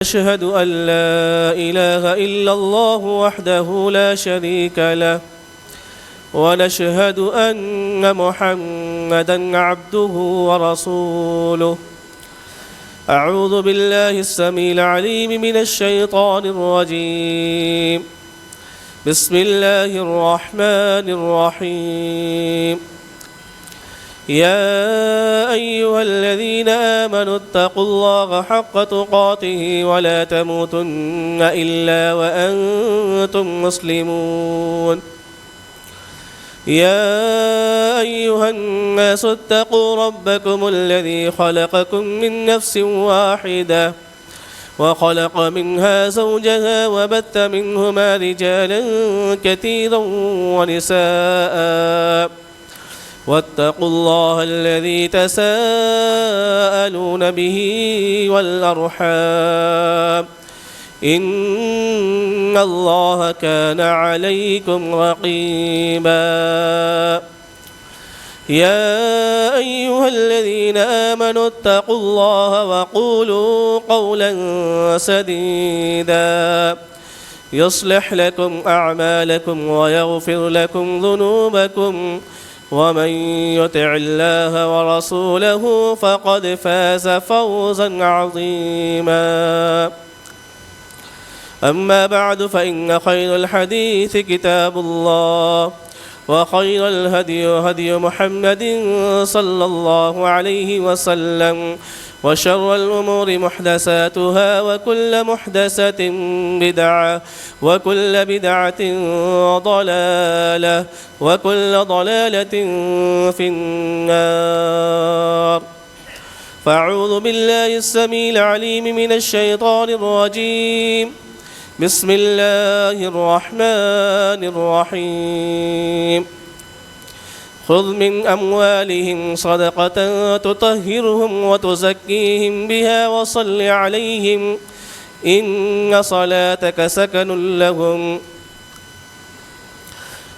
أشهد أن لا إله إلا الله وحده لا شريك له ونشهد أن محمدًا عبده ورسوله. أعوذ بالله السميع العليم من الشيطان الرجيم. بسم الله الرحمن الرحيم. يا أيها الذين آمنوا اتقوا الله حق تقاته ولا تموتن إلا وأنتم مسلمون. يا أيها الناس اتقوا ربكم الذي خلقكم من نفس واحدة وخلق منها زوجها وبث منهما رجالا كثيرا ونساء واتقوا الله الذي تساءلون به والأرحام إن الله كان عليكم رقيبا. يا أيها الذين آمنوا اتقوا الله وقولوا قولا سديدا يصلح لكم أعمالكم ويغفر لكم ذنوبكم ومن يطع الله ورسوله فقد فاز فوزا عظيما. أما بعد فإن خير الحديث كتاب الله وخير الهدي هدي محمد صلى الله عليه وسلم وشر الأمور محدثاتها وكل محدثة بدعة وكل بدعة ضلالة وكل ضلالة في النار. فأعوذ بالله السميع العليم من الشيطان الرجيم. بسم الله الرحمن الرحيم. خذ من أموالهم صدقة تطهرهم وتزكيهم بها وصل عليهم إن صلاتك سكن لهم.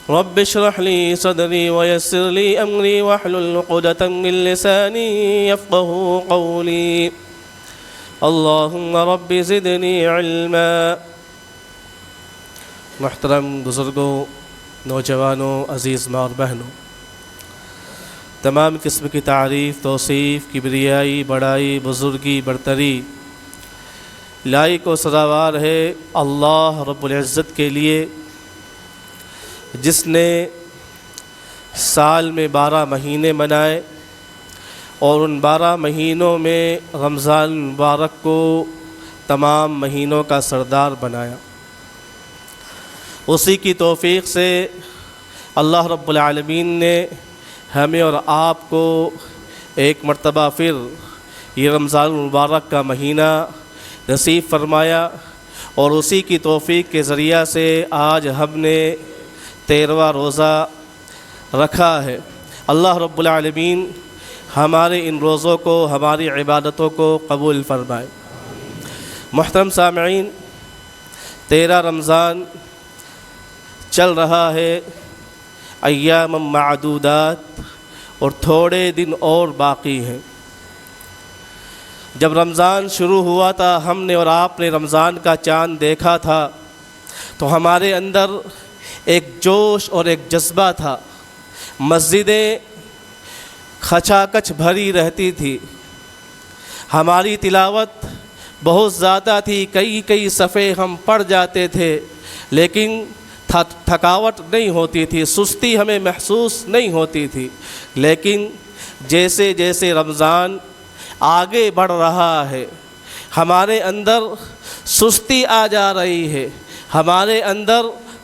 رب اشرح لي صدري ويسر لي أمري واحلل عقدة من لساني يفقهوا قولي. اللهم رب زدني علما. محترم بزرگوں، نوجوانوں، عزیز ماں اور بہنوں، تمام قسم کی تعریف، توصیف، کبریائی، بڑائی، بزرگی، برتری لائق و سزاوار ہے اللہ رب العزت کے لیے، جس نے سال میں 12 مہینے منائے اور ان 12 مہینوں میں رمضان مبارک کو تمام مہینوں کا سردار بنایا۔ اسی کی توفیق سے اللہ رب العالمین نے ہمیں اور آپ کو ایک مرتبہ پھر یہ رمضان المبارک کا مہینہ نصیب فرمایا، اور اسی کی توفیق کے ذریعہ سے آج ہم نے 13واں روزہ رکھا ہے۔ اللہ رب العالمین ہمارے ان روزوں کو، ہماری عبادتوں کو قبول فرمائے۔ محترم سامعین، 13 رمضان چل رہا ہے، ایام معدودات، اور تھوڑے دن اور باقی ہیں۔ جب رمضان شروع ہوا تھا، ہم نے اور آپ نے رمضان کا چاند دیکھا تھا، تو ہمارے اندر ایک جوش اور ایک جذبہ تھا۔ مسجدیں کھچاکچ بھری رہتی تھی، ہماری تلاوت بہت زیادہ تھی، کئی صفحے ہم پڑھ جاتے تھے، لیکن تھکاوٹ نہیں ہوتی تھی، سستی ہمیں محسوس نہیں ہوتی تھی۔ لیکن جیسے جیسے رمضان آگے بڑھ رہا ہے، ہمارے اندر سستی آ جا رہی ہے، ہمارے اندر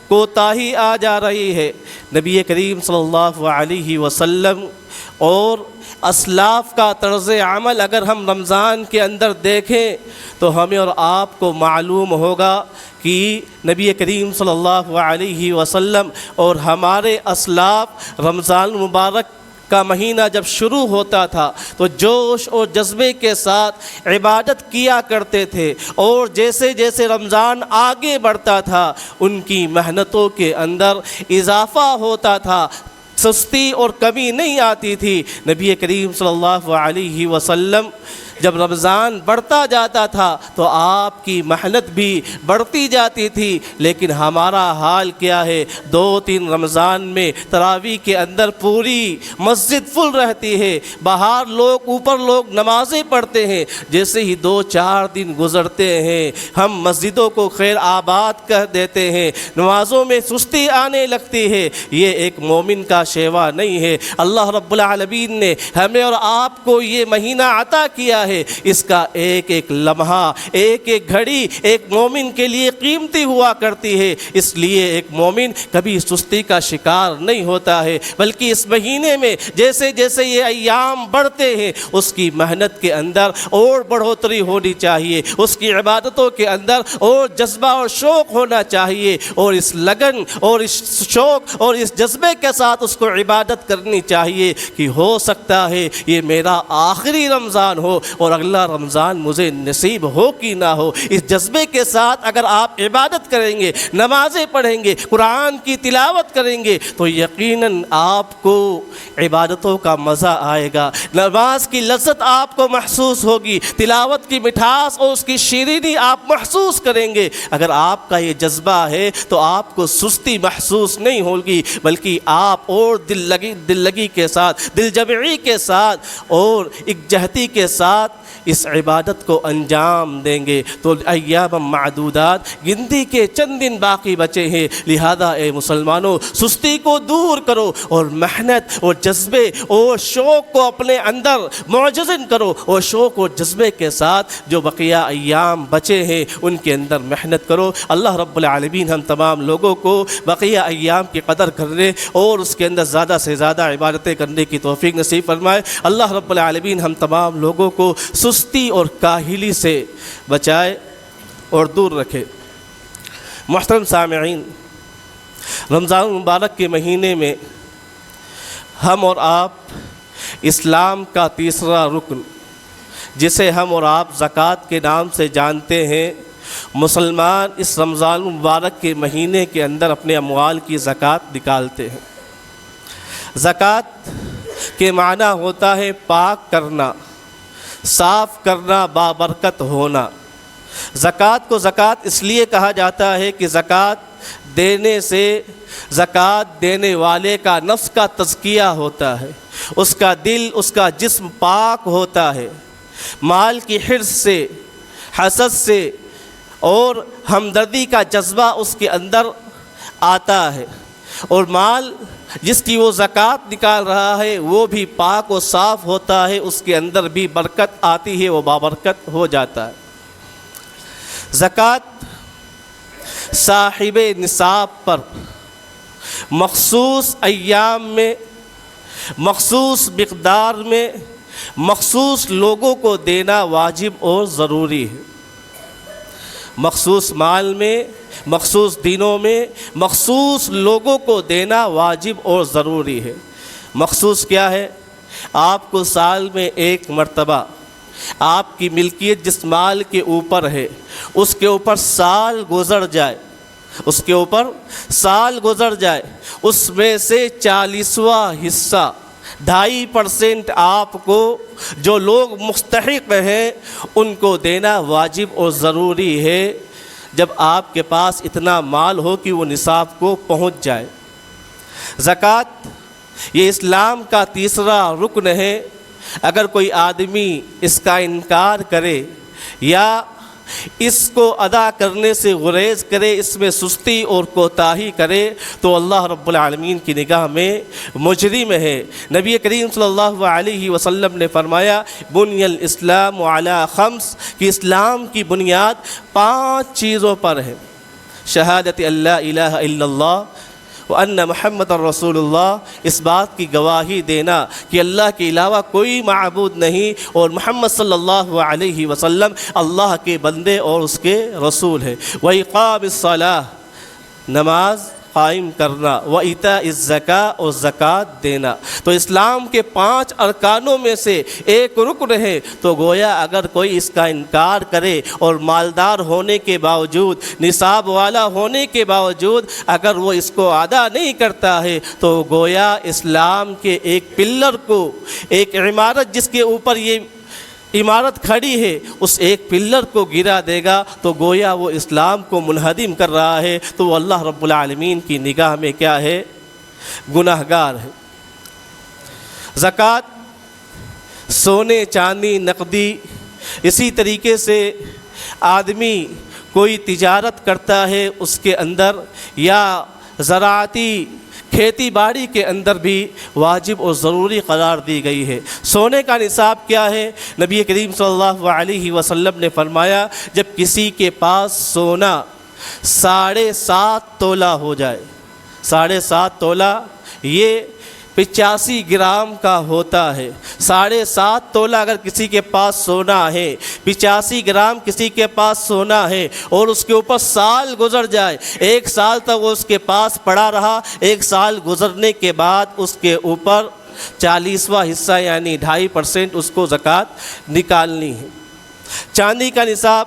کوتاہی آ جا رہی ہے۔ نبی کریم صلی اللہ علیہ وسلم اور اسلاف کا طرز عمل اگر ہم رمضان کے اندر دیکھیں تو ہمیں اور آپ کو معلوم ہوگا کہ نبی کریم صلی اللہ علیہ وسلم اور ہمارے اسلاف رمضان المبارک کا مہینہ جب شروع ہوتا تھا تو جوش اور جذبے کے ساتھ عبادت کیا کرتے تھے، اور جیسے جیسے رمضان آگے بڑھتا تھا ان کی محنتوں کے اندر اضافہ ہوتا تھا، سستی اور کمی نہیں آتی تھی۔ نبی کریم صلی اللہ علیہ وسلم جب رمضان بڑھتا جاتا تھا تو آپ کی محنت بھی بڑھتی جاتی تھی، لیکن ہمارا حال کیا ہے؟ 2-3 رمضان میں تراویح کے اندر پوری مسجد فل رہتی ہے، باہر لوگ اوپر لوگ نمازیں پڑھتے ہیں، جیسے ہی 2-4 دن گزرتے ہیں ہم مسجدوں کو خیر آباد کر دیتے ہیں، نمازوں میں سستی آنے لگتی ہے۔ یہ ایک مومن کا شیوا نہیں ہے۔ اللہ رب العالمین نے ہمیں اور آپ کو یہ مہینہ عطا کیا ہے، اس کا ایک ایک لمحہ، ایک ایک گھڑی ایک مومن کے لیے قیمتی ہوا کرتی ہے، اس لیے ایک مومن کبھی سستی کا شکار نہیں ہوتا ہے، بلکہ اس مہینے میں جیسے جیسے یہ ایام بڑھتے ہیں اس کی محنت کے اندر اور بڑھوتری ہونی چاہیے، اس کی عبادتوں کے اندر اور جذبہ اور شوق ہونا چاہیے، اور اس لگن اور اس شوق اور اس جذبے کے ساتھ اس کو عبادت کرنی چاہیے کہ ہو سکتا ہے یہ میرا آخری رمضان ہو اور اگلا رمضان مجھے نصیب ہو کہ نہ ہو۔ اس جذبے کے ساتھ اگر آپ عبادت کریں گے، نمازیں پڑھیں گے، قرآن کی تلاوت کریں گے تو یقیناً آپ کو عبادتوں کا مزہ آئے گا، نماز کی لذت آپ کو محسوس ہوگی، تلاوت کی مٹھاس اور اس کی شیرینی آپ محسوس کریں گے۔ اگر آپ کا یہ جذبہ ہے تو آپ کو سستی محسوس نہیں ہوگی، بلکہ آپ اور دل لگی کے ساتھ، دل جمعی کے ساتھ اور یکجہتی کے ساتھ اس عبادت کو انجام دیں گے۔ تو ایام معدودات، گنتی کے چند دن باقی بچے ہیں، لہذا اے مسلمانوں سستی کو دور کرو اور محنت اور جذبے اور شوق کو اپنے اندر معجزن کرو، اور شوق اور جذبے کے ساتھ جو بقیہ ایام بچے ہیں ان کے اندر محنت کرو۔ اللہ رب العالمین ہم تمام لوگوں کو بقیہ ایام کی قدر کرنے اور اس کے اندر زیادہ سے زیادہ عبادتیں کرنے کی توفیق نصیب فرمائے۔ اللہ رب العالمین ہم تمام لوگوں کو سستی اور کاہلی سے بچائے اور دور رکھے۔ محترم سامعین، رمضان المبارک کے مہینے میں ہم اور آپ اسلام کا تیسرا رکن جسے ہم اور آپ زکوٰۃ کے نام سے جانتے ہیں، مسلمان اس رمضان المبارک کے مہینے کے اندر اپنے اموال کی زکوٰۃ نکالتے ہیں۔ زکوٰۃ کے معنی ہوتا ہے پاک کرنا، صاف کرنا، بابرکت ہونا۔ زکوٰۃ کو زکوٰۃ اس لیے کہا جاتا ہے کہ زکوٰۃ دینے سے زکوٰۃ دینے والے کا نفس کا تزکیہ ہوتا ہے، اس کا دل، اس کا جسم پاک ہوتا ہے، مال کی حرص سے، حسد سے اور ہمدردی کا جذبہ اس کے اندر آتا ہے، اور مال جس کی وہ زکوٰۃ نکال رہا ہے وہ بھی پاک و صاف ہوتا ہے، اس کے اندر بھی برکت آتی ہے، وہ بابرکت ہو جاتا ہے۔ زکوٰۃ صاحب نصاب پر مخصوص ایام میں، مخصوص مقدار میں، مخصوص لوگوں کو دینا واجب اور ضروری ہے۔ مخصوص مال میں، مخصوص دنوں میں، مخصوص لوگوں کو دینا واجب اور ضروری ہے۔ مخصوص کیا ہے؟ آپ کو سال میں ایک مرتبہ آپ کی ملکیت جس مال کے اوپر ہے اس کے اوپر سال گزر جائے، اس کے اوپر سال گزر جائے، اس میں سے 40واں حصہ 2.5% آپ کو جو لوگ مستحق ہیں ان کو دینا واجب اور ضروری ہے، جب آپ کے پاس اتنا مال ہو کہ وہ نصاب کو پہنچ جائے۔ زکوٰۃ یہ اسلام کا تیسرا رکن ہے۔ اگر کوئی آدمی اس کا انکار کرے یا اس کو ادا کرنے سے گریز کرے، اس میں سستی اور کوتاہی کرے تو اللہ رب العالمین کی نگاہ میں مجرم ہے۔ نبی کریم صلی اللہ علیہ وسلم نے فرمایا بنی الاسلام علی 5 کہ اسلام کی بنیاد 5 چیزوں پر ہے: شہادت اللہ الہ الا اللہ وان محمد رسول اللہ، اس بات کی گواہی دینا کہ اللہ کے علاوہ کوئی معبود نہیں اور محمد صلی اللہ علیہ وسلم اللہ کے بندے اور اس کے رسول ہے، وإقام الصلاۃ، نماز قائم کرنا، وإیتاء الزکاۃ، اور زکوٰۃ دینا۔ تو اسلام کے 5 ارکانوں میں سے ایک رکن ہے، تو گویا اگر کوئی اس کا انکار کرے اور مالدار ہونے کے باوجود، نصاب والا ہونے کے باوجود اگر وہ اس کو ادا نہیں کرتا ہے تو گویا اسلام کے ایک پلر کو، ایک عمارت جس کے اوپر یہ عمارت کھڑی ہے اس ایک پلر کو گرا دے گا تو گویا وہ اسلام کو منہدم کر رہا ہے، تو وہ اللہ رب العالمین کی نگاہ میں کیا ہے؟ گناہ گار ہے۔ زکوٰۃ سونے چاندی نقدی، اسی طریقے سے آدمی کوئی تجارت کرتا ہے اس کے اندر، یا زراعتی کھیتی باڑی کے اندر بھی واجب اور ضروری قرار دی گئی ہے۔ سونے کا نصاب کیا ہے؟ نبی کریم صلی اللہ علیہ وسلم نے فرمایا جب کسی کے پاس سونا 7.5 تولہ ہو جائے، 7.5 تولہ یہ 85 گرام کا ہوتا ہے۔ 7.5 تولہ اگر کسی کے پاس سونا ہے، 85 گرام کسی کے پاس سونا ہے، اور اس کے اوپر سال گزر جائے، 1 سال تک وہ اس کے پاس پڑا رہا، 1 سال گزرنے کے بعد اس کے اوپر 40واں حصہ یعنی 2.5% اس کو زکوٰۃ نکالنی ہے۔ چاندی کا نصاب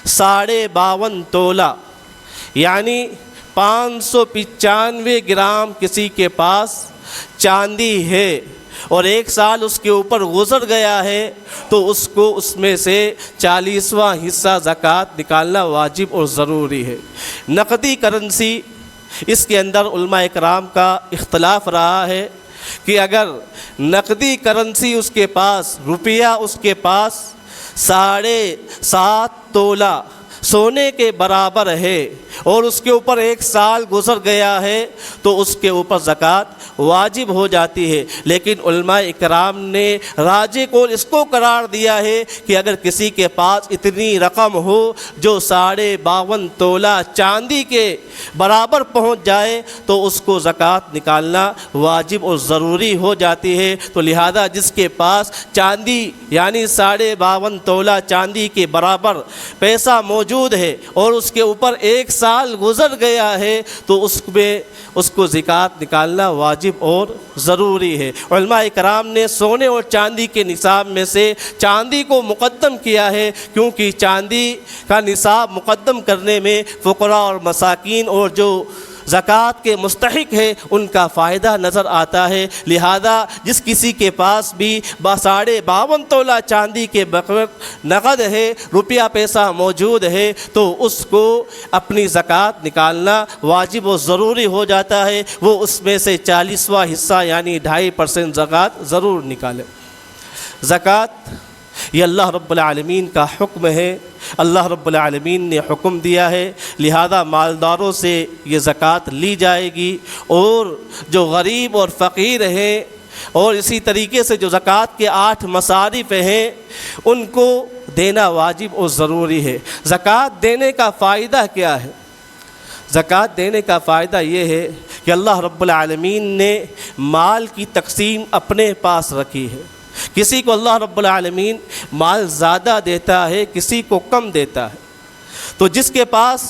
52.5 تولہ یعنی 595 گرام کسی کے پاس چاندی ہے، اور 1 سال اس کے اوپر گزر گیا ہے تو اس کو اس میں سے 40واں حصہ زکوٰۃ نکالنا واجب اور ضروری ہے۔ نقدی کرنسی، اس کے اندر علماء کرام کا اختلاف رہا ہے کہ اگر نقدی کرنسی اس کے پاس، روپیہ اس کے پاس 7.5 تولہ سونے کے برابر ہے اور اس کے اوپر 1 سال گزر گیا ہے تو اس کے اوپر زکوٰۃ واجب ہو جاتی ہے۔ لیکن علماء اکرام نے راجح قول اس کو قرار دیا ہے کہ اگر کسی کے پاس اتنی رقم ہو جو 52.5 تولہ چاندی کے برابر پہنچ جائے تو اس کو زکوٰۃ نکالنا واجب اور ضروری ہو جاتی ہے۔ تو لہذا جس کے پاس چاندی یعنی 52.5 تولہ چاندی کے برابر پیسہ موجود ہے اور اس کے اوپر 1 سال گزر گیا ہے تو اس میں اس کو زکوٰۃ نکالنا واجب اور ضروری ہے۔ علماء کرام نے سونے اور چاندی کے نصاب میں سے چاندی کو مقدم کیا ہے، کیونکہ چاندی کا نصاب مقدم کرنے میں فقراء اور مساکین اور جو زکوٰۃ کے مستحق ہے ان کا فائدہ نظر آتا ہے۔ لہذا جس کسی کے پاس بھی 52.5 تولہ چاندی کے بغیر نقد ہے، روپیہ پیسہ موجود ہے، تو اس کو اپنی زکوٰۃ نکالنا واجب و ضروری ہو جاتا ہے۔ وہ اس میں سے 40واں حصہ یعنی 2.5% زکوٰۃ ضرور نکالے۔ زکوٰۃ یہ اللہ رب العالمین کا حکم ہے، اللہ رب العالمین نے حکم دیا ہے، لہذا مالداروں سے یہ زکوٰۃ لی جائے گی، اور جو غریب اور فقیر ہیں اور اسی طریقے سے جو زکوٰۃ کے 8 مصارف ہیں ان کو دینا واجب اور ضروری ہے۔ زکوٰۃ دینے کا فائدہ کیا ہے؟ زکوٰۃ دینے کا فائدہ یہ ہے کہ اللہ رب العالمین نے مال کی تقسیم اپنے پاس رکھی ہے۔ کسی کو اللہ رب العالمین مال زیادہ دیتا ہے، کسی کو کم دیتا ہے۔ تو جس کے پاس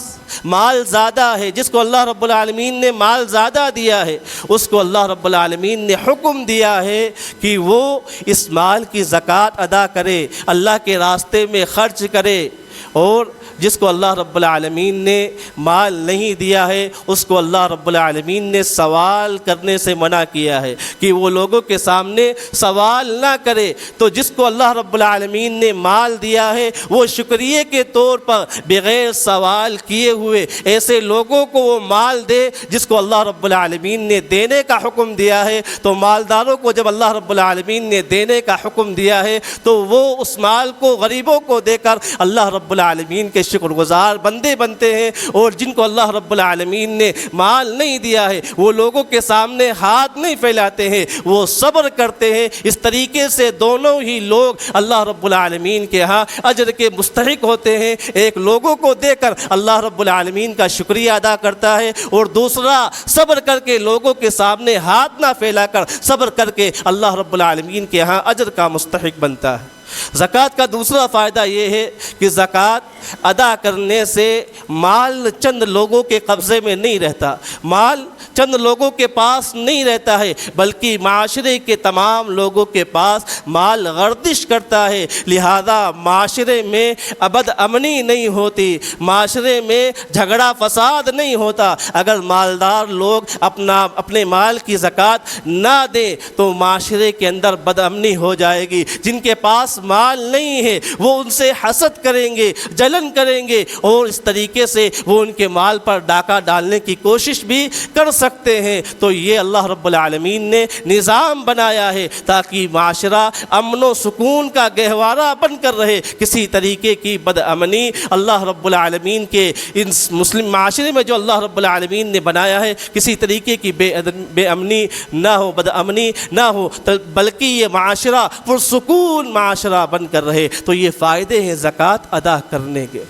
مال زیادہ ہے، جس کو اللہ رب العالمین نے مال زیادہ دیا ہے، اس کو اللہ رب العالمین نے حکم دیا ہے کہ وہ اس مال کی زکوٰۃ ادا کرے، اللہ کے راستے میں خرچ کرے، اور جس کو اللہ رب العالمین نے مال نہیں دیا ہے اس کو اللہ رب العالمین نے سوال کرنے سے منع کیا ہے کہ وہ لوگوں کے سامنے سوال نہ کرے۔ تو جس کو اللہ رب العالمین نے مال دیا ہے وہ شکریہ کے طور پر بغیر سوال کیے ہوئے ایسے لوگوں کو وہ مال دے جس کو اللہ رب العالمین نے دینے کا حکم دیا ہے۔ تو مالداروں کو جب اللہ رب العالمین نے دینے کا حکم دیا ہے تو وہ اس مال کو غریبوں کو دے کر اللہ رب العالمین کے شکر گزار بندے بنتے ہیں، اور جن کو اللہ رب العالمین نے مال نہیں دیا ہے وہ لوگوں کے سامنے ہاتھ نہیں پھیلاتے ہیں، وہ صبر کرتے ہیں۔ اس طریقے سے دونوں ہی لوگ اللہ رب العالمین کے ہاں اجر کے مستحق ہوتے ہیں، ایک لوگوں کو دے کر اللہ رب العالمین کا شکریہ ادا کرتا ہے، اور دوسرا صبر کر کے لوگوں کے سامنے ہاتھ نہ پھیلا کر صبر کر کے اللہ رب العالمین کے ہاں اجر کا مستحق بنتا ہے۔ زکوٰۃ کا دوسرا فائدہ یہ ہے کہ زکوٰۃ ادا کرنے سے مال چند لوگوں کے قبضے میں نہیں رہتا، مال چند لوگوں کے پاس نہیں رہتا ہے، بلکہ معاشرے کے تمام لوگوں کے پاس مال گردش کرتا ہے۔ لہذا معاشرے میں ابد امنی نہیں ہوتی، معاشرے میں جھگڑا فساد نہیں ہوتا۔ اگر مالدار لوگ اپنے مال کی زکوٰۃ نہ دیں تو معاشرے کے اندر بد امنی ہو جائے گی۔ جن کے پاس پاس مال نہیں ہے وہ ان سے حسد کریں گے، جلن کریں گے، اور اس طریقے سے وہ ان کے مال پر ڈاکہ ڈالنے کی کوشش بھی کر سکتے ہیں۔ تو یہ اللہ رب العالمین نے نظام بنایا ہے تاکہ معاشرہ امن و سکون کا گہوارہ بن کر رہے۔ کسی طریقے کی بد امنی اللہ رب العالمین کے ان مسلم معاشرے میں جو اللہ رب العالمین نے بنایا ہے، کسی طریقے کی بے امنی نہ ہو، بد امنی نہ ہو، بلکہ یہ معاشرہ پرسکون معاشرہ بن کر رہے۔ تو یہ فائدے ہیں زکوٰۃ ادا کرنے کے۔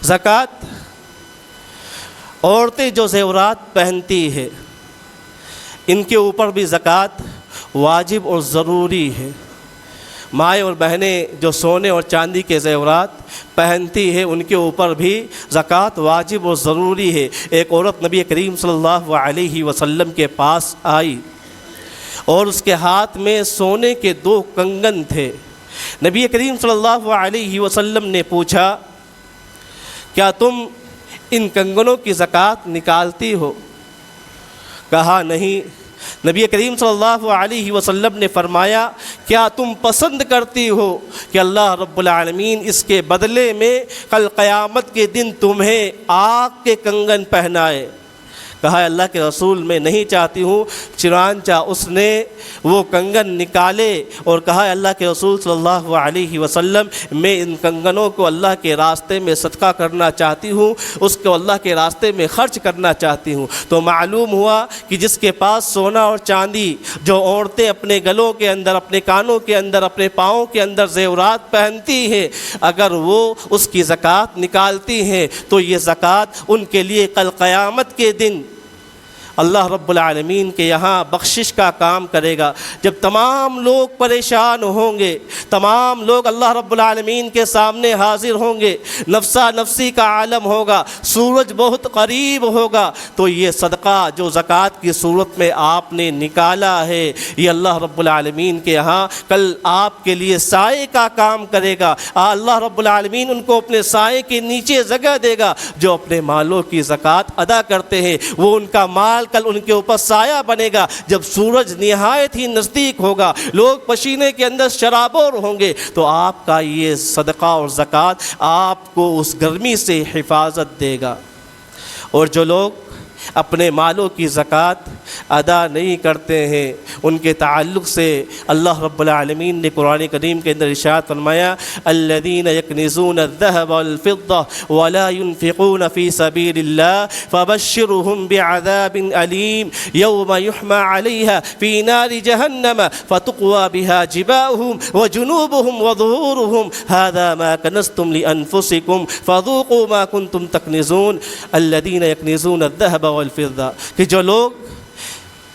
زکوٰۃ عورتیں جو زیورات پہنتی ہے ان کے اوپر بھی زکوٰۃ واجب اور ضروری ہے۔ مائیں اور بہنیں جو سونے اور چاندی کے زیورات پہنتی ہے ان کے اوپر بھی زکوٰۃ واجب اور ضروری ہے۔ ایک عورت نبی کریم صلی اللہ علیہ وسلم کے پاس آئی اور اس کے ہاتھ میں سونے کے 2 کنگن تھے۔ نبی کریم صلی اللہ علیہ وسلم نے پوچھا، کیا تم ان کنگنوں کی زکوٰۃ نکالتی ہو؟ کہا نہیں۔ نبی کریم صلی اللہ علیہ وسلم نے فرمایا، کیا تم پسند کرتی ہو کہ اللہ رب العالمین اس کے بدلے میں کل قیامت کے دن تمہیں آگ کے کنگن پہنائے؟ کہا اللہ کے رسول میں نہیں چاہتی ہوں۔ چنانچہ اس نے وہ کنگن نکالے اور کہا اللہ کے رسول صلی اللہ علیہ وسلم میں ان کنگنوں کو اللہ کے راستے میں صدقہ کرنا چاہتی ہوں، اس کو اللہ کے راستے میں خرچ کرنا چاہتی ہوں۔ تو معلوم ہوا کہ جس کے پاس سونا اور چاندی جو عورتیں اپنے گلوں کے اندر، اپنے کانوں کے اندر، اپنے پاؤں کے اندر زیورات پہنتی ہیں، اگر وہ اس کی زکوٰۃ نکالتی ہیں تو یہ زکوٰۃ ان کے لیے کل قیامت کے دن اللہ رب العالمین کے یہاں بخشش کا کام کرے گا۔ جب تمام لوگ پریشان ہوں گے، تمام لوگ اللہ رب العالمین کے سامنے حاضر ہوں گے، نفسا نفسی کا عالم ہوگا، سورج بہت قریب ہوگا، تو یہ صدقہ جو زکوٰۃ کی صورت میں آپ نے نکالا ہے یہ اللہ رب العالمین کے یہاں کل آپ کے لیے سائے کا کام کرے گا۔ اللہ رب العالمین ان کو اپنے سائے کے نیچے جگہ دے گا۔ جو اپنے مالوں کی زکوٰۃ ادا کرتے ہیں وہ ان کا مال کل ان کے اوپر سایہ بنے گا۔ جب سورج نہایت ہی نزدیک ہوگا، لوگ پسینے کے اندر شرابور ہوں گے، تو آپ کا یہ صدقہ اور زکوٰۃ آپ کو اس گرمی سے حفاظت دے گا۔ اور جو لوگ اپنے مالوں کی زکوٰۃ ادا نہیں کرتے ہیں ان کے تعلق سے اللہ رب العالمین نے قرآن کریم کے اندر ارشاد فرمایا، الذین یکنزون الذهب والفضة ولا ينفقون في سبيل الله فبشرهم بعذاب أليم يوم يحمى عليها في نار جهنم فتقوى بها جباههم وجنوبهم وظهورهم هذا ما كنزتم لأنفسكم فذوقوا ما كنتم تكنزون الذين يكنزون الذهب والفضة۔ کہ جو لوگ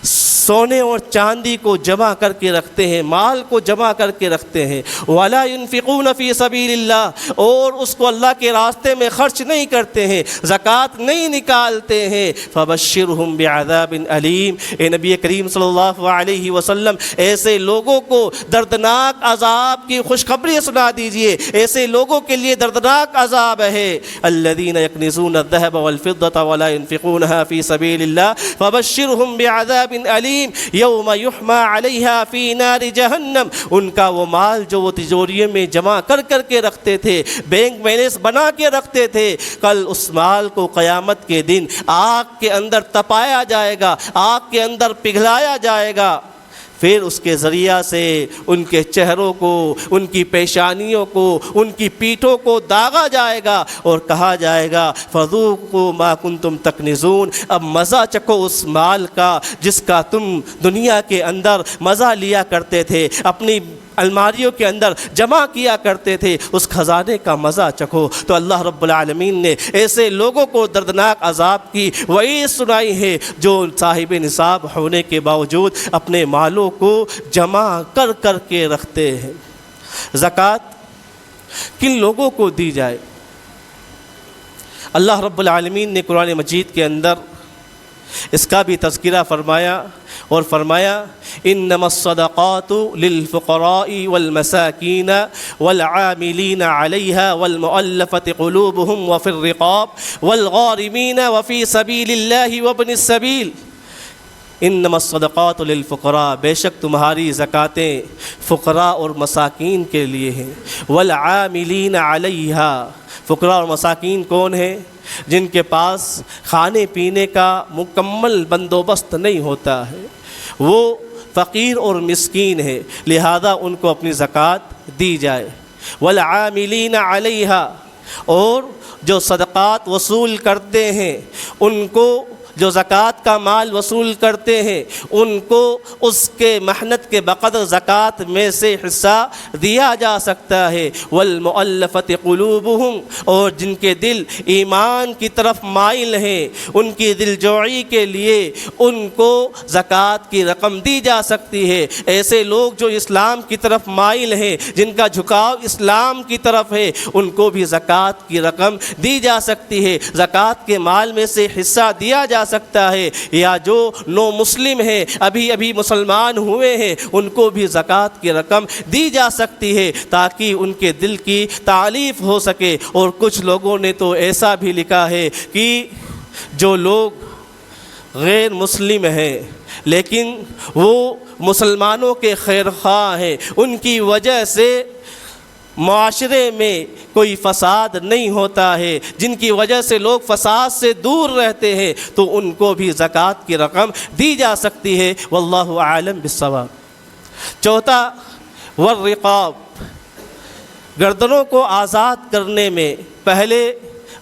سونے اور چاندی کو جمع کر کے رکھتے ہیں، مال کو جمع کر کے رکھتے ہیں، وَلَا يُنْفِقُونَ فِي سَبِيلِ اللَّهِ، اور اس کو اللہ کے راستے میں خرچ نہیں کرتے ہیں، زکوٰۃ نہیں نکالتے ہیں، فَبَشِّرْهُمْ بِعَذَابٍ أَلِيمٍ، اے نبی کریم صلی اللہ علیہ وسلم ایسے لوگوں کو دردناک عذاب کی خوشخبری سنا دیجئے، ایسے لوگوں کے لیے دردناک عذاب ہے۔ الَّذِينَ يَكْنِزُونَ الذَّهَبَ وَالْفِضَّةَ وَلَا يُنْفِقُونَهَا فِي سَبِيلِ اللَّهِ فَبَشِّرْهُمْ بِعَذَابٍ أَلِيمٍ یوم یحمى علیہا فی نار جہنم، ان کا وہ مال جو وہ تجوریوں میں جمع کر کے رکھتے تھے، بینک بیلنس بنا کے رکھتے تھے، کل اس مال کو قیامت کے دن آگ کے اندر تپایا جائے گا، آگ کے اندر پگھلایا جائے گا، پھر اس کے ذریعہ سے ان کے چہروں کو، ان کی پیشانیوں کو، ان کی پیٹھوں کو داغا جائے گا اور کہا جائے گا فذوقوا ما کنتم تکنزون، اب مزہ چکھو اس مال کا جس کا تم دنیا کے اندر مزہ لیا کرتے تھے، اپنی الماریوں کے اندر جمع کیا کرتے تھے، اس خزانے کا مزہ چکھو۔ تو اللہ رب العالمین نے ایسے لوگوں کو دردناک عذاب کی وعید سنائی ہے جو صاحب نصاب ہونے کے باوجود اپنے مالوں کو جمع کر کے رکھتے ہیں۔ زکوٰۃ کن لوگوں کو دی جائے؟ اللہ رب العالمین نے قرآن مجید کے اندر اس کا بھی تذکرہ فرمایا اور فرمایا انما الصدقات للفقراء والمساکین والعاملین علیہا والمؤلفۃ قلوبهم وفی الرقاب والغارمین وفی سبیل اللہ وابن السبیل۔ انما الصدقات للفقراء، بے شک تمہاری زکاتیں فقراء اور مساکین کے لیے ہیں، والعاملین علیہا، فقراء اور مساکین کون ہیں؟ جن کے پاس کھانے پینے کا مکمل بندوبست نہیں ہوتا ہے، وہ فقیر اور مسکین ہے، لہذا ان کو اپنی زکوٰۃ دی جائے۔ والعاملین علیہا، اور جو صدقات وصول کرتے ہیں ان کو، جو زکوٰۃ کا مال وصول کرتے ہیں ان کو اس کے محنت کے بقدر زکوٰۃ میں سے حصہ دیا جا سکتا ہے۔ والمؤلفۃ قلوبہم، اور جن کے دل ایمان کی طرف مائل ہیں ان کی دل جوئی کے لیے ان کو زکوٰۃ کی رقم دی جا سکتی ہے۔ ایسے لوگ جو اسلام کی طرف مائل ہیں، جن کا جھکاؤ اسلام کی طرف ہے، ان کو بھی زکوٰۃ کی رقم دی جا سکتی ہے، زکوٰۃ کے مال میں سے حصہ دیا جا سکتا ہے۔ یا جو نو مسلم ہیں، ابھی مسلمان ہوئے ہیں، ان کو بھی زکوٰۃ کی رقم دی جا سکتی ہے تاکہ ان کے دل کی تعلیف ہو سکے۔ اور کچھ لوگوں نے تو ایسا بھی لکھا ہے کہ جو لوگ غیر مسلم ہیں لیکن وہ مسلمانوں کے خیر خواہ ہیں، ان کی وجہ سے معاشرے میں کوئی فساد نہیں ہوتا ہے، جن کی وجہ سے لوگ فساد سے دور رہتے ہیں، تو ان کو بھی زکوٰۃ کی رقم دی جا سکتی ہے۔ واللہ اعلم بالصواب۔ چوتھا، والرقاب، گردنوں کو آزاد کرنے میں پہلے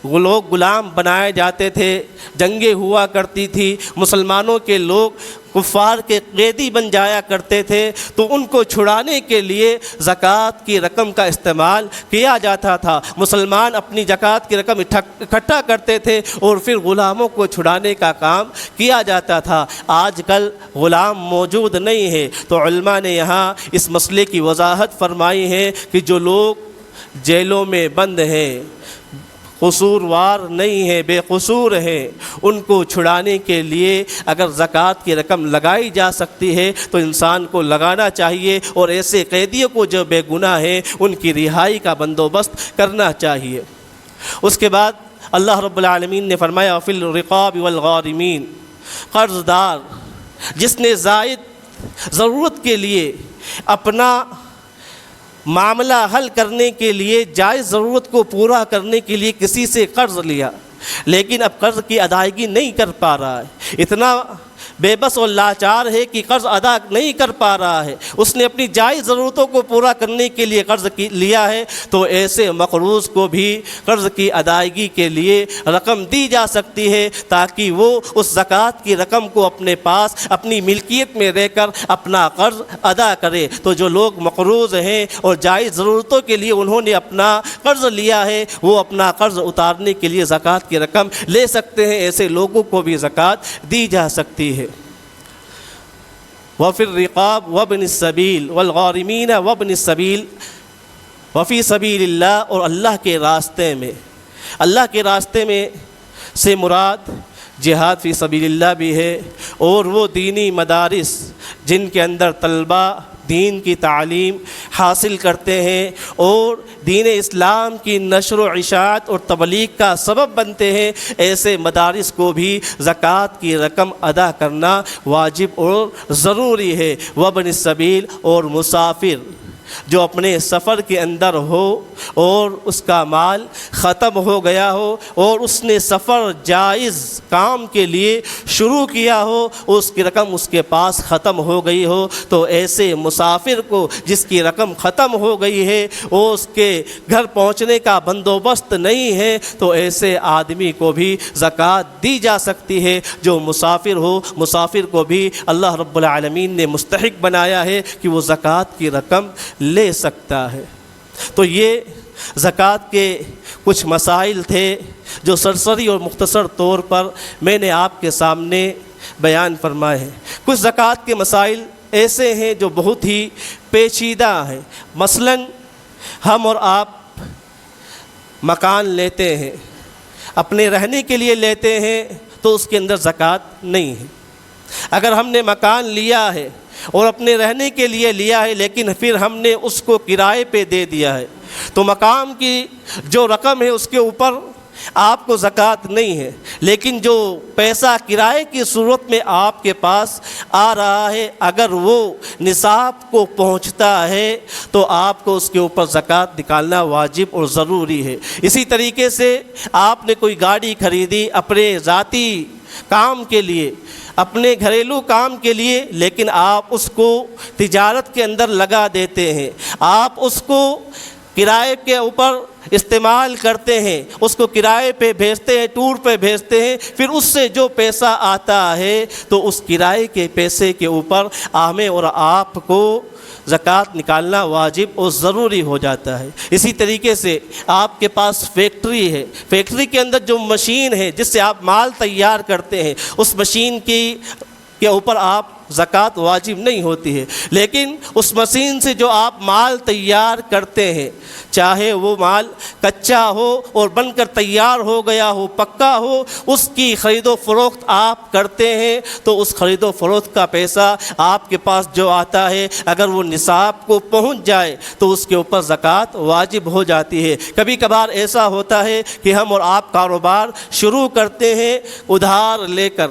لوگ غلام بنائے جاتے تھے، جنگیں ہوا کرتی تھی، مسلمانوں کے لوگ کفار کے قیدی بن جایا کرتے تھے، تو ان کو چھڑانے کے لیے زکوٰۃ کی رقم کا استعمال کیا جاتا تھا۔ مسلمان اپنی زکوٰۃ کی رقم اکٹھا کرتے تھے اور پھر غلاموں کو چھڑانے کا کام کیا جاتا تھا۔ آج کل غلام موجود نہیں ہے، تو علماء نے یہاں اس مسئلے کی وضاحت فرمائی ہے کہ جو لوگ جیلوں میں بند ہیں، قصوروار نہیں ہے، بے قصور ہیں، ان کو چھڑانے کے لیے اگر زکوٰۃ کی رقم لگائی جا سکتی ہے تو انسان کو لگانا چاہیے، اور ایسے قیدیوں کو جو بے گناہ ہیں ان کی رہائی کا بندوبست کرنا چاہیے۔ اس کے بعد اللہ رب العالمین نے فرمایا فی الرقاب والغارمین، قرض دار جس نے زائد ضرورت کے لیے اپنا معاملہ حل کرنے کے لیے، جائز ضرورت کو پورا کرنے کے لیے کسی سے قرض لیا، لیکن اب قرض کی ادائیگی نہیں کر پا رہا ہے، اتنا بے بس اور لاچار ہے کہ قرض ادا نہیں کر پا رہا ہے، اس نے اپنی جائز ضرورتوں کو پورا کرنے کے لیے قرض لیا ہے، تو ایسے مقروض کو بھی قرض کی ادائیگی کے لیے رقم دی جا سکتی ہے تاکہ وہ اس زکوٰۃ کی رقم کو اپنے پاس اپنی ملکیت میں رہ کر اپنا قرض ادا کرے۔ تو جو لوگ مقروض ہیں اور جائز ضرورتوں کے لیے انہوں نے اپنا قرض لیا ہے، وہ اپنا قرض اتارنے کے لیے زکوٰۃ کی رقم لے سکتے ہیں، ایسے لوگوں کو بھی زکوٰۃ دی جا سکتی ہے۔ وفی الرقاب وابن السبیل والغارمین وابن السبیل وفی سبیل اللہ، اور اللہ کے راستے میں، اللہ کے راستے میں سے مراد جہاد فی سبیل اللہ بھی ہے، اور وہ دینی مدارس جن کے اندر طلبہ دین کی تعلیم حاصل کرتے ہیں اور دین اسلام کی نشر و اشاعت اور تبلیغ کا سبب بنتے ہیں، ایسے مدارس کو بھی زکوٰۃ کی رقم ادا کرنا واجب اور ضروری ہے۔ وابن السبیل، اور مسافر جو اپنے سفر کے اندر ہو اور اس کا مال ختم ہو گیا ہو اور اس نے سفر جائز کام کے لیے شروع کیا ہو، اس کی رقم اس کے پاس ختم ہو گئی ہو، تو ایسے مسافر کو جس کی رقم ختم ہو گئی ہے، وہ اس کے گھر پہنچنے کا بندوبست نہیں ہے، تو ایسے آدمی کو بھی زکوٰۃ دی جا سکتی ہے۔ جو مسافر ہو، مسافر کو بھی اللہ رب العالمین نے مستحق بنایا ہے کہ وہ زکوٰۃ کی رقم لے سکتا ہے۔ تو یہ زکوٰۃ کے کچھ مسائل تھے جو سرسری اور مختصر طور پر میں نے آپ کے سامنے بیان فرمائے ہیں۔ کچھ زکوٰۃ کے مسائل ایسے ہیں جو بہت ہی پیچیدہ ہیں۔ مثلا ہم اور آپ مکان لیتے ہیں، اپنے رہنے کے لیے لیتے ہیں، تو اس کے اندر زکوٰۃ نہیں ہے۔ اگر ہم نے مکان لیا ہے اور اپنے رہنے کے لیے لیا ہے لیکن پھر ہم نے اس کو کرائے پہ دے دیا ہے، تو مقام کی جو رقم ہے اس کے اوپر آپ کو زکوٰۃ نہیں ہے، لیکن جو پیسہ کرائے کی صورت میں آپ کے پاس آ رہا ہے، اگر وہ نصاب کو پہنچتا ہے تو آپ کو اس کے اوپر زکوٰۃ نکالنا واجب اور ضروری ہے۔ اسی طریقے سے آپ نے کوئی گاڑی خریدی اپنے ذاتی کام کے لیے، اپنے گھریلو کام کے لیے، لیکن آپ اس کو تجارت کے اندر لگا دیتے ہیں، آپ اس کو کرائے کے اوپر استعمال کرتے ہیں، اس کو کرائے پہ بھیجتے ہیں، ٹور پہ بھیجتے ہیں، پھر اس سے جو پیسہ آتا ہے تو اس کرائے کے پیسے کے اوپر ہمیں اور آپ کو زکوٰۃ نکالنا واجب اور ضروری ہو جاتا ہے۔ اسی طریقے سے آپ کے پاس فیکٹری ہے، فیکٹری کے اندر جو مشین ہے جس سے آپ مال تیار کرتے ہیں، اس مشین کے اوپر آپ زکوٰۃ واجب نہیں ہوتی ہے، لیکن اس مشین سے جو آپ مال تیار کرتے ہیں، چاہے وہ مال کچا ہو اور بن کر تیار ہو گیا ہو، پکا ہو، اس کی خرید و فروخت آپ کرتے ہیں تو اس خرید و فروخت کا پیسہ آپ کے پاس جو آتا ہے، اگر وہ نصاب کو پہنچ جائے تو اس کے اوپر زکوٰۃ واجب ہو جاتی ہے۔ کبھی کبھار ایسا ہوتا ہے کہ ہم اور آپ کاروبار شروع کرتے ہیں ادھار لے کر،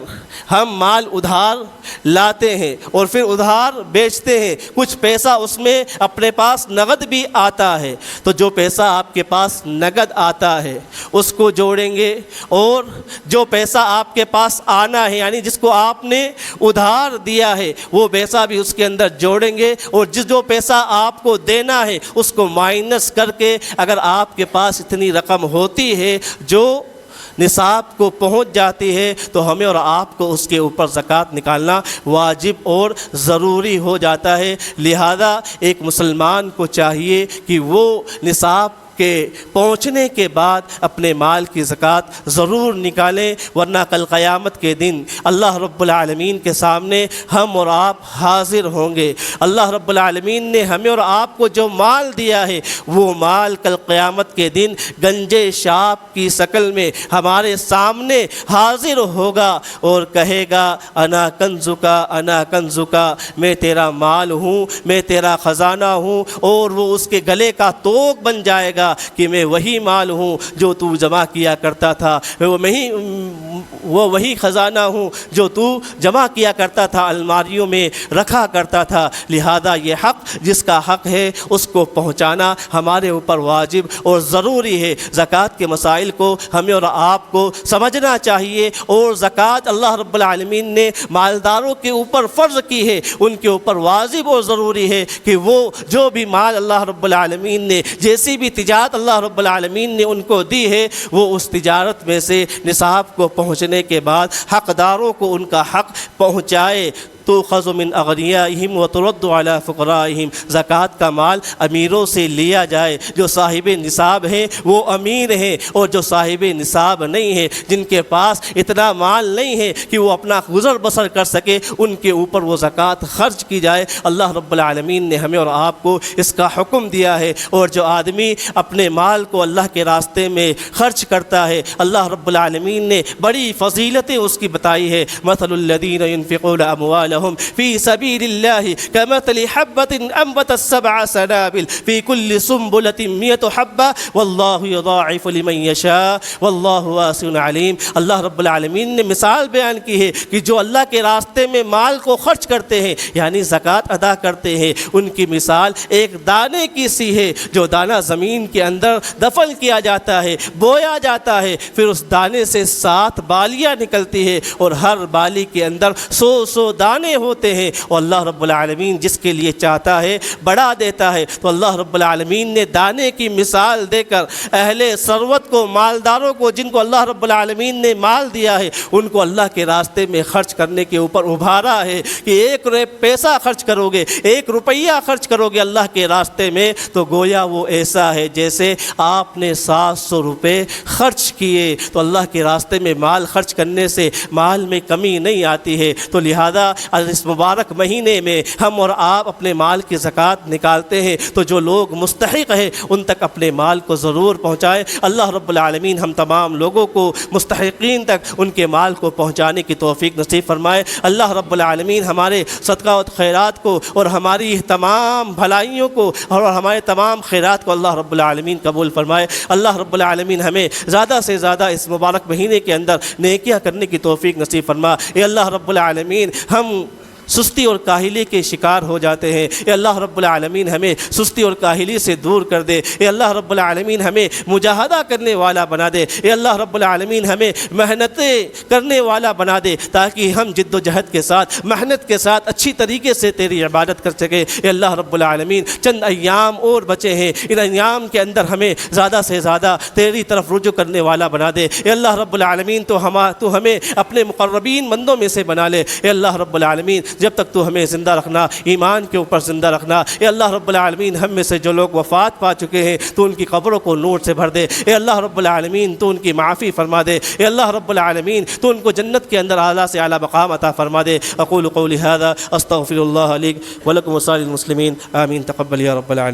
ہم مال ادھار لاتے ہیں اور پھر ادھار بیچتے ہیں، کچھ پیسہ اس میں اپنے پاس نقد بھی آتا ہے، تو جو پیسہ آپ کے پاس نقد آتا ہے اس کو جوڑیں گے، اور جو پیسہ آپ کے پاس آنا ہے یعنی جس کو آپ نے ادھار دیا ہے وہ پیسہ بھی اس کے اندر جوڑیں گے، اور جو پیسہ آپ کو دینا ہے اس کو مائنس کر کے اگر آپ کے پاس اتنی رقم ہوتی ہے جو نصاب کو پہنچ جاتی ہے تو ہمیں اور آپ کو اس کے اوپر زکوٰۃ نکالنا واجب اور ضروری ہو جاتا ہے۔ لہذا ایک مسلمان کو چاہیے کہ وہ نصاب کے پہنچنے کے بعد اپنے مال کی زکوٰۃ ضرور نکالیں، ورنہ کل قیامت کے دن اللہ رب العالمین کے سامنے ہم اور آپ حاضر ہوں گے۔ اللہ رب العالمین نے ہمیں اور آپ کو جو مال دیا ہے وہ مال کل قیامت کے دن گنجے شاپ کی شکل میں ہمارے سامنے حاضر ہوگا اور کہے گا انا کنزکا انا کنزکا، میں تیرا مال ہوں، میں تیرا خزانہ ہوں، اور وہ اس کے گلے کا توق بن جائے گا کہ میں وہی مال ہوں جو تو جمع کیا کرتا تھا، وہ وہی خزانہ ہوں جو تو جمع کیا کرتا تھا، الماریوں میں رکھا کرتا تھا۔ لہذا یہ حق جس کا حق ہے اس کو پہنچانا ہمارے اوپر واجب اور ضروری ہے۔ زکوٰۃ کے مسائل کو ہمیں اور آپ کو سمجھنا چاہیے، اور زکوٰۃ اللہ رب العالمین نے مالداروں کے اوپر فرض کی ہے، ان کے اوپر واجب اور ضروری ہے کہ وہ جو بھی مال اللہ رب العالمین نے، جیسی بھی تجارت اللہ رب العالمین نے ان کو دی ہے، وہ اس تجارت میں سے نصاب کو پہنچنے کے بعد حقداروں کو ان کا حق پہنچائے۔ تؤخذ من اغنیائہم وترد علی فقرائہم، زکوٰۃ کا مال امیروں سے لیا جائے، جو صاحب نصاب ہیں وہ امیر ہیں، اور جو صاحب نصاب نہیں ہیں، جن کے پاس اتنا مال نہیں ہے کہ وہ اپنا گزر بسر کر سکے، ان کے اوپر وہ زکوٰۃ خرچ کی جائے۔ اللہ رب العالمین نے ہمیں اور آپ کو اس کا حکم دیا ہے، اور جو آدمی اپنے مال کو اللہ کے راستے میں خرچ کرتا ہے، اللہ رب العالمین نے بڑی فضیلتیں اس کی بتائی ہے۔ مثل الذین ينفقون اموالهم في سبيل الله كمثل حبة أنبتت 7 سنابل في كل سنبلة 100 حبة والله يضاعف لمن يشاء والله واسع عليم۔ اللہ رب العالمین نے مثال بیان کی ہے کہ جو اللہ کے راستے میں مال کو خرچ کرتے ہیں یعنی زکوٰۃ ادا کرتے ہیں، ان کی مثال ایک دانے کی سی ہے، جو دانہ زمین کے اندر دفن کیا جاتا ہے، بویا جاتا ہے، پھر اس دانے سے 7 بالیاں نکلتی ہے، اور ہر بالی کے اندر 100 دانے ہوتے ہیں، اور اللہ رب العالمین جس کے لیے چاہتا ہے بڑھا دیتا ہے۔ تو اللہ رب العالمین نے دانے کی مثال دے کر اہل ثروت کو، مالداروں کو، جن کو اللہ رب العالمین نے مال دیا ہے، ان کو اللہ کے راستے میں خرچ کرنے کے اوپر ابھارا ہے کہ 1 پیسہ خرچ کرو گے، 1 روپیہ خرچ کرو گے اللہ کے راستے میں، تو گویا وہ ایسا ہے جیسے آپ نے 700 روپے خرچ کیے۔ تو اللہ کے راستے میں مال خرچ کرنے سے مال میں کمی نہیں آتی ہے۔ تو لہذا اور اس مبارک مہینے میں ہم اور آپ اپنے مال کی زکوٰۃ نکالتے ہیں تو جو لوگ مستحق ہیں ان تک اپنے مال کو ضرور پہنچائیں۔ اللہ رب العالمین ہم تمام لوگوں کو مستحقین تک ان کے مال کو پہنچانے کی توفیق نصیب فرمائے۔ اللہ رب العالمین ہمارے صدقہ و خیرات کو اور ہماری تمام بھلائیوں کو اور ہمارے تمام خیرات کو اللہ رب العالمین قبول فرمائے۔ اللہ رب العالمین ہمیں زیادہ سے زیادہ اس مبارک مہینے کے اندر نیکیاں کرنے کی توفیق نصیب فرما۔ اے اللہ رب العالمین ہم سستی اور کاہلی کے شکار ہو جاتے ہیں، اے اللہ رب العالمین ہمیں سستی اور کاہلی سے دور کر دے۔ اے اللہ رب العالمین ہمیں مجاہدہ کرنے والا بنا دے۔ اے اللہ رب العالمین ہمیں محنتیں کرنے والا بنا دے تاکہ ہم جد و جہد کے ساتھ محنت کے ساتھ اچھی طریقے سے تیری عبادت کر سکیں۔ اے اللہ رب العالمین چند ایام اور بچے ہیں، ان ایام کے اندر ہمیں زیادہ سے زیادہ تیری طرف رجوع کرنے والا بنا دے۔ اے اللہ رب العالمین تو ہمیں اپنے مقربین بندوں میں سے بنا لے۔ اے اللہ رب العالمین جب تک تو ہمیں زندہ رکھنا، ایمان کے اوپر زندہ رکھنا۔ اے اللہ رب العالمین ہم میں سے جو لوگ وفات پا چکے ہیں تو ان کی قبروں کو نور سے بھر دے۔ اے اللہ رب العالمین تو ان کی معافی فرما دے۔ اے اللہ رب العالمین تو ان کو جنت کے اندر اعلیٰ سے اعلیٰ مقام عطا فرما دے۔ اقول قولی ھذا استغفر اللہ لی ولکم ولسائر المسلمین آمین تقبل یا رب العالمین۔